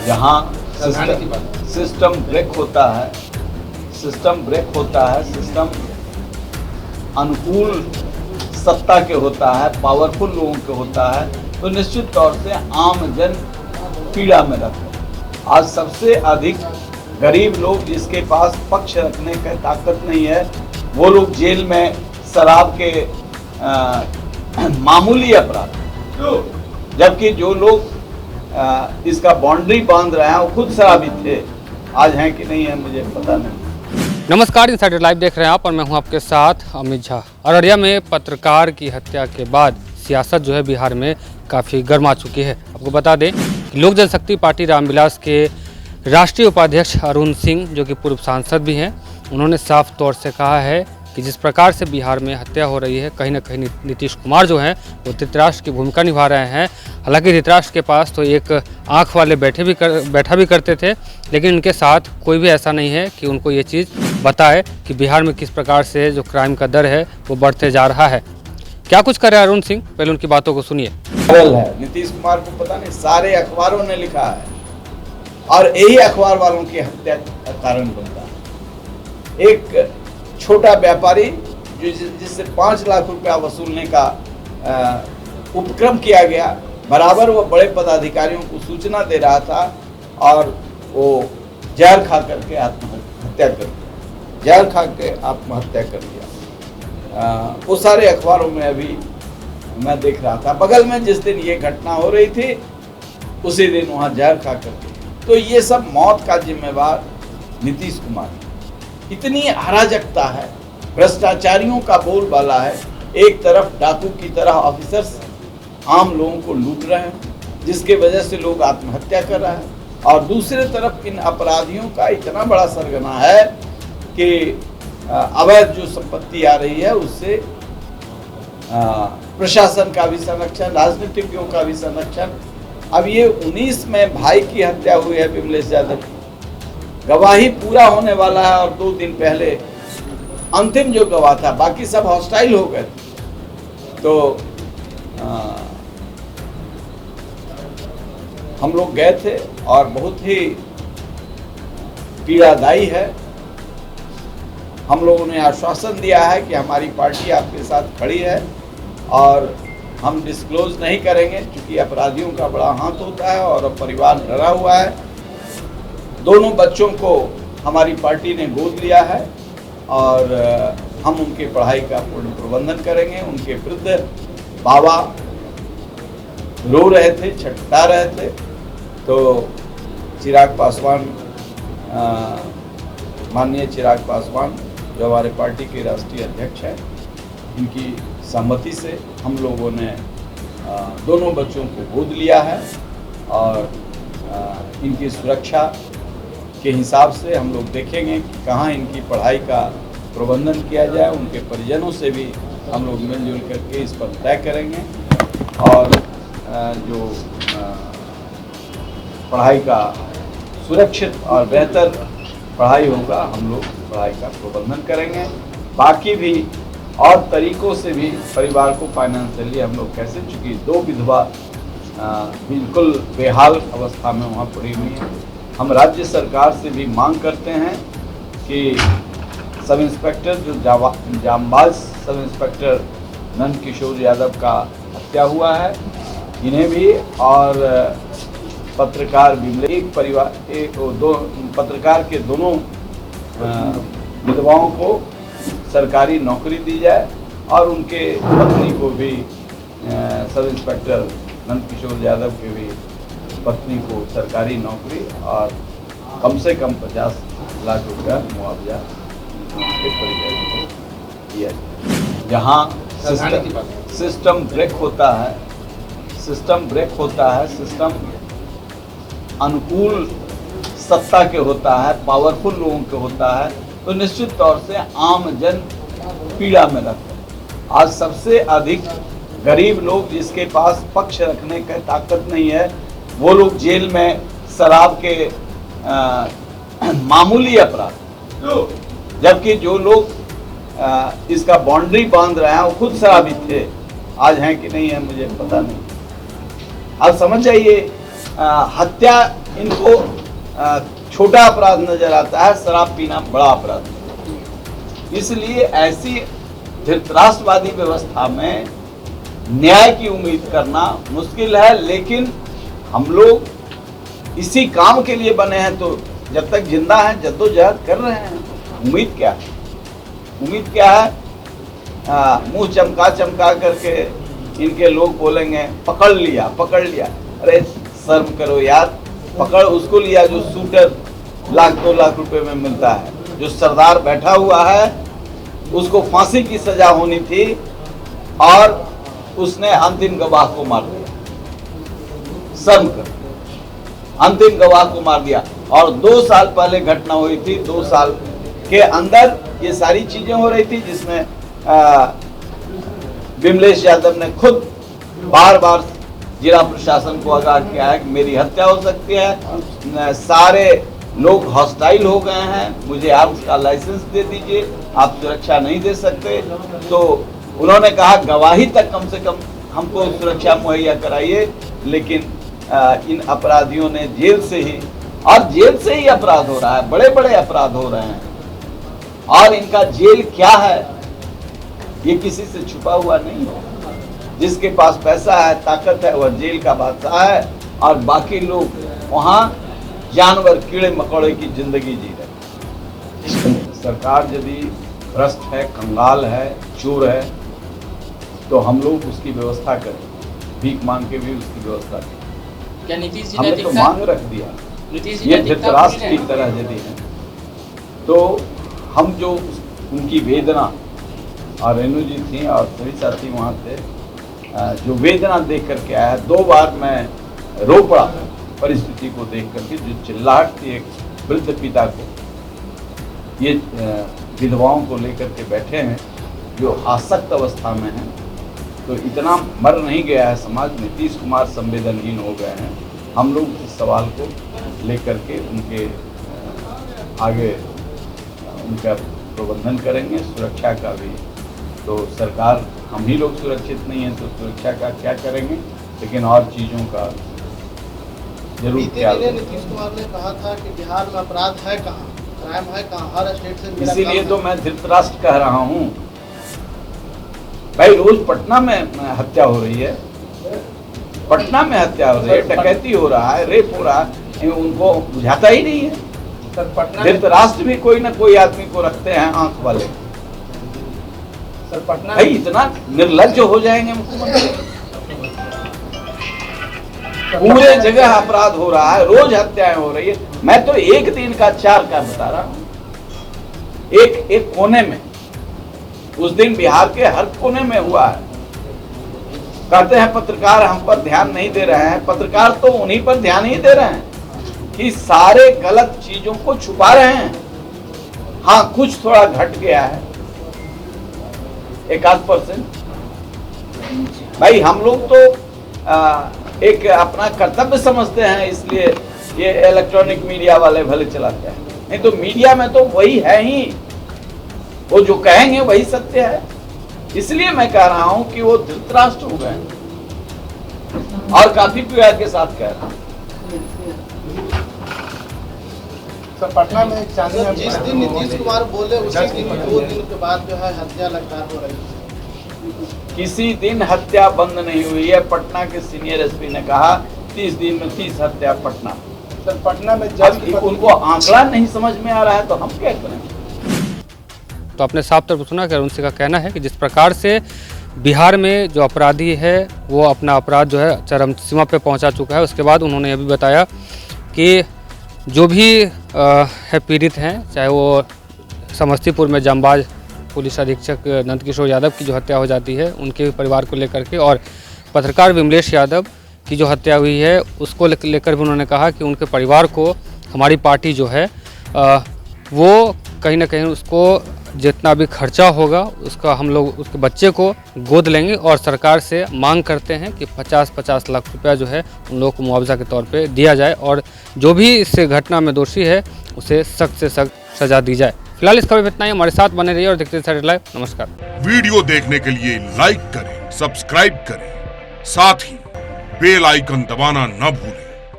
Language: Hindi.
जहाँ सिस्टम ब्रेक होता है, सिस्टम अनुकूल सत्ता के होता है, पावरफुल लोगों के होता है, तो निश्चित तौर से आम जन पीड़ा में रहते हैं। आज सबसे अधिक गरीब लोग जिसके पास पक्ष रखने की ताकत नहीं है, वो लोग जेल में शराब के मामूली अपराध, जबकि जो लोग इसका बाउंड्री बांध रहे हैं वो खुद शराबी थे। आज हैं कि नहीं है मुझे पता नहीं। नमस्कार, इनसाइडर लाइव देख रहे हैं आप और मैं हूं आपके साथ अमित झा। अररिया में पत्रकार की हत्या के बाद सियासत जो है बिहार में काफ़ी गर्मा चुकी है। आपको बता दें कि लोक जनशक्ति पार्टी रामविलास के राष्ट्रीय उपाध्यक्ष अरुण सिंह, जो कि पूर्व सांसद भी हैं, उन्होंने साफ तौर से कहा है कि जिस प्रकार से बिहार में हत्या हो रही है, कहीं ना कहीं नीतीश कुमार जो हैं वो धृतराष्ट्र की भूमिका निभा रहे हैं। हालांकि धृतराष्ट्र के पास तो एक आँख वाले बैठा भी करते थे, लेकिन उनके साथ कोई भी ऐसा नहीं है कि उनको ये चीज़ बताए कि बिहार में किस प्रकार से जो क्राइम का दर है वो बढ़ते जा रहा है। क्या कुछ करे अरुण सिंह, पहले उनकी बातों को सुनिए। है नीतीश कुमार को पता नहीं, सारे अखबारों ने लिखा है और यही अखबार वालों की हत्या का कारण बनता है। एक छोटा व्यापारी जिससे 5 लाख रुपया वसूलने का उपक्रम किया गया, बराबर वो बड़े पदाधिकारियों को सूचना दे रहा था और वो जहर खा करके आत्महत्या कर दिया, जहर खा के आत्महत्या कर दिया। वो सारे अखबारों में अभी मैं देख रहा था। बगल में जिस दिन ये घटना हो रही थी उसी दिन वहाँ जहर खा करके, तो ये सब मौत का जिम्मेवार नीतीश कुमार। इतनी अराजकता है, भ्रष्टाचारियों का बोलबाला है। एक तरफ डाकू की तरह ऑफिसर्स आम लोगों को लूट रहे हैं, जिसके वजह से लोग आत्महत्या कर रहे हैं, और दूसरे तरफ इन अपराधियों का इतना बड़ा सरगना है कि अवैध जो संपत्ति आ रही है उससे प्रशासन का भी संरक्षण, राजनीतिज्ञों का भी संरक्षण। अब ये 19 में भाई की हत्या हुई है विमलेश यादव की, गवाही पूरा होने वाला है और 2 दिन पहले अंतिम जो गवाह था, बाकी सब हॉस्टाइल हो गए। तो हम लोग गए थे और बहुत ही पीड़ादायी है। हम लोगों ने आश्वासन दिया है कि हमारी पार्टी आपके साथ खड़ी है और हम डिस्क्लोज नहीं करेंगे, क्योंकि अपराधियों का बड़ा हाथ होता है और अब परिवार डरा हुआ है। दोनों बच्चों को हमारी पार्टी ने गोद लिया है और हम उनकी पढ़ाई का पूर्ण प्रबंधन करेंगे। उनके वृद्ध बाबा रो रहे थे, छटपटा रहे थे, तो चिराग पासवान, माननीय चिराग पासवान जो हमारे पार्टी के राष्ट्रीय अध्यक्ष हैं, इनकी सहमति से हम लोगों ने दोनों बच्चों को गोद लिया है और इनकी सुरक्षा के हिसाब से हम लोग देखेंगे कि कहाँ इनकी पढ़ाई का प्रबंधन किया जाए। उनके परिजनों से भी हम लोग मिलजुल करके इस पर तय करेंगे और जो पढ़ाई का सुरक्षित और बेहतर पढ़ाई होगा, हम लोग पढ़ाई का प्रबंधन करेंगे। बाकी भी और तरीकों से भी परिवार को फाइनेंशियली हम लोग कैसे, चूँकि 2 विधवा बिल्कुल बेहाल अवस्था में वहाँ पड़ी हुई है। हम राज्य सरकार से भी मांग करते हैं कि सब इंस्पेक्टर जो जांबाज सब इंस्पेक्टर नंद किशोर यादव का हत्या हुआ है, इन्हें भी, और पत्रकार पत्रकार के दोनों विधवाओं को सरकारी नौकरी दी जाए और उनके पत्नी को भी, सब इंस्पेक्टर नंद किशोर यादव के भी पत्नी को सरकारी नौकरी और कम से कम 50 लाख रुपया मुआवजा के परिजनों को दिया जाए। जहाँ सिस्टम ब्रेक होता है, सिस्टम अनुकूल सत्ता के होता है, पावरफुल लोगों के होता है, तो निश्चित तौर से आम जन पीड़ा में रहते हैं। आज सबसे अधिक गरीब लोग जिसके पास पक्ष रखने की ताकत नहीं है, वो लोग जेल में शराब के मामूली अपराध, जबकि जो लोग इसका बाउंड्री बांध रहे हैं वो खुद शराबी थे। आज हैं कि नहीं है मुझे पता नहीं। अब समझ जाइए, हत्या इनको छोटा अपराध नजर आता है, शराब पीना बड़ा अपराध। इसलिए ऐसी धृतराष्ट्रवादी व्यवस्था में न्याय की उम्मीद करना मुश्किल है। लेकिन हम लोग इसी काम के लिए बने हैं, तो जब तक जिंदा हैं जद्दोजहद कर रहे हैं। उम्मीद क्या है? उम्मीद क्या है? मुंह चमका करके इनके लोग बोलेंगे पकड़ लिया पकड़ लिया। अरे शर्म करो यार, पकड़ उसको लिया जो शूटर 1-2 लाख रुपए में मिलता है। जो सरदार बैठा हुआ है उसको फांसी की सजा होनी थी और उसने अंतिम गवाह को मार दिया। शर्म कर, अंतिम गवाह को मार दिया। और 2 साल पहले घटना हुई थी, 2 साल के अंदर ये सारी चीजें हो रही थी, जिसमें विमलेश यादव ने खुद बार बार जिला प्रशासन को आगाह किया है कि मेरी हत्या हो सकती है। सारे लोग हॉस्टाइल हो गए हैं, मुझे आर्म्स का लाइसेंस दे दीजिए, आप सुरक्षा नहीं दे सकते। तो उन्होंने कहा गवाही तक कम से कम हमको सुरक्षा मुहैया कराइए। लेकिन इन अपराधियों ने जेल से ही अपराध हो रहा है, बड़े बड़े अपराध हो रहे हैं। और इनका जेल क्या है ये किसी से छुपा हुआ नहीं है। जिसके पास पैसा है, ताकत है, वह जेल का बादशाह है, और बाकी लोग वहां जानवर कीड़े मकोड़े की जिंदगी जी रहे। सरकार यदि भ्रष्ट है, कंगाल है, चोर है, तो हम लोग उसकी व्यवस्था करें, भीख मांग के भी उसकी व्यवस्था करें। क्या नीतीश जी हमने तो मांग रख दिया। ये धृतराष्ट्र की तरह यदि है तो हम जो उनकी वेदना, और रेणु जी थी और सभी साथी वहाँ थे, जो वेदना देख करके आया है। 2 बार मैं रो पड़ा परिस्थिति को देख करके, जो चिल्लाहट थी एक वृद्ध पिता को। ये विधवाओं को लेकर के बैठे हैं जो आसक्त अवस्था में हैं, तो इतना मर नहीं गया है समाज। नीतीश कुमार संवेदनहीन हो गए हैं। हम लोग इस सवाल को लेकर के उनके आगे उनका प्रबंधन करेंगे, सुरक्षा का भी। तो सरकार, हम ही लोग सुरक्षित नहीं हैं तो सुरक्षा का क्या करेंगे, लेकिन और चीज़ों का जरूर ख्याल। नीतीश कुमार ने कहा था कि बिहार में अपराध है कहाँ, क्राइम है कहाँ, हर स्टेट से। इसीलिए तो मैं धृतराष्ट्र कह रहा हूँ भाई। रोज पटना में हत्या हो रही है, पटना में हत्या हो रही है, डकैती हो रहा है, रेप हो रहा है, उनको बुझाता ही नहीं है। धृतराष्ट्र भी कोई ना कोई आदमी को रखते हैं आंख वाले। भाई इतना निर्लज्ज हो जाएंगे मुख्यमंत्री? पूरे जगह अपराध हो रहा है, रोज हत्याएं हो रही है। मैं तो एक दिन का 4 का बता रहा हूं। एक कोने में, उस दिन बिहार के हर कोने में हुआ है। कहते हैं पत्रकार हम पर ध्यान नहीं दे रहे हैं। पत्रकार तो उन्हीं पर ध्यान ही दे रहे हैं कि सारे गलत चीजों को छुपा रहे हैं। हाँ, कुछ थोड़ा घट गया है, 1-8%। भाई हम लोग तो एक अपना कर्तव्य समझते हैं, इसलिए ये इलेक्ट्रॉनिक मीडिया वाले भले चलाते हैं। नहीं तो मीडिया में तो वही है ही, वो जो कहेंगे वही सत्य है। इसलिए मैं कह रहा हूं कि वो धृतराष्ट्र हो गए, और काफी प्यार के साथ कह रहा हूं। सर, पटना में एक जिस दिन नीतीश कुमार बोले उसी दिन 2 दिन के बाद जो है हत्या लगातार हो रही है। किसी दिन हत्या बंद नहीं हुई है। पटना के सीनियर एसपी ने कहा 30 दिन में 30 हत्या पटना। सर, पटना में जब उनको आंकड़ा नहीं समझ में आ रहा है तो हम क्या करें? तो आपने साफ तौर पर सुना कि उनसे का कहना है कि जिस प्रकार से बिहार में जो अपराधी है वो अपना अपराध जो है चरम सीमा पे पहुंचा चुका है। उसके बाद उन्होंने ये भी बताया कि जो भी है पीड़ित हैं, चाहे वो समस्तीपुर में जांबाज पुलिस अधीक्षक नंदकिशोर यादव की जो हत्या हो जाती है उनके परिवार को लेकर के, और पत्रकार विमलेश यादव की जो हत्या हुई है उसको लेकर भी उन्होंने कहा कि उनके परिवार को हमारी पार्टी जो है वो कहीं ना कहीं उसको जितना भी खर्चा होगा उसका हम लोग उसके बच्चे को गोद लेंगे, और सरकार से मांग करते हैं कि 50-50 लाख रुपया जो है उन लोगों को मुआवजा के तौर पे दिया जाए, और जो भी इस घटना में दोषी है उसे सख्त से सख्त सजा दी जाए। फिलहाल इस खबर में इतना ही। हमारे साथ बने रहिए और देखते रहिए लाइव। नमस्कार। वीडियो देखने के लिए लाइक करें, सब्सक्राइब करें, साथ ही बेल आइकन दबाना न भूलें।